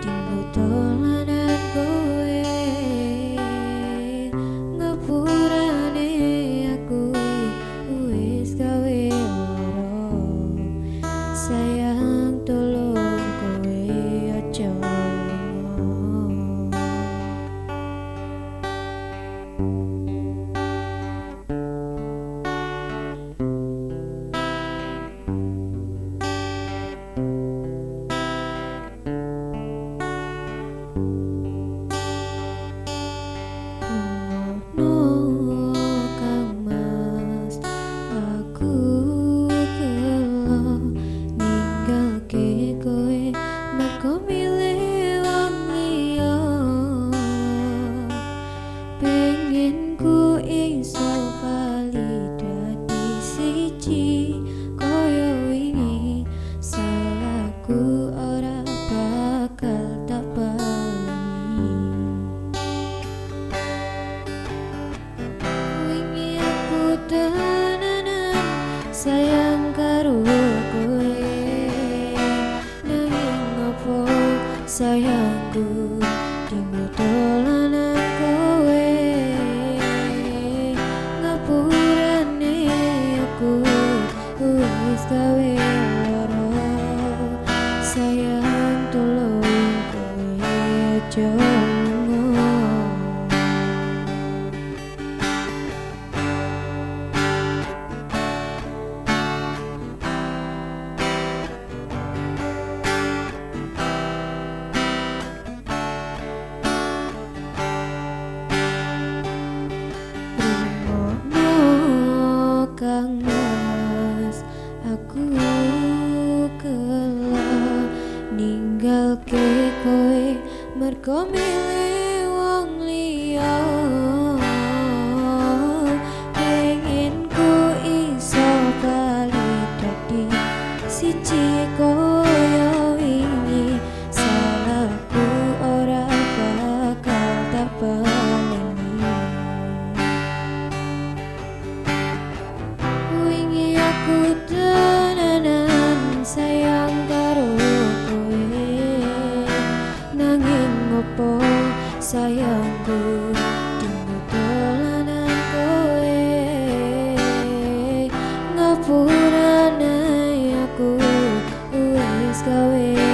tinggal dolanan kowe. Ngapurane aku wis gawe loro. Sayang tolong kowe aja sayang karo kowe, nanging opo sayangku tinggal dolanan kowe. Ngapurane aku wis gawe loro. Sayang tolong kowe aja Kang Mas, aku kela ninggalke kowe mergo milih wong liya. Pengen ku iso bali dadi siji koyo wingi. Salahku ora bakal tak baleni. Aku tenanan sayang karo kowe, nanging opo sayangku tinggal dolanan kowe. Ngapurane aku wis gawe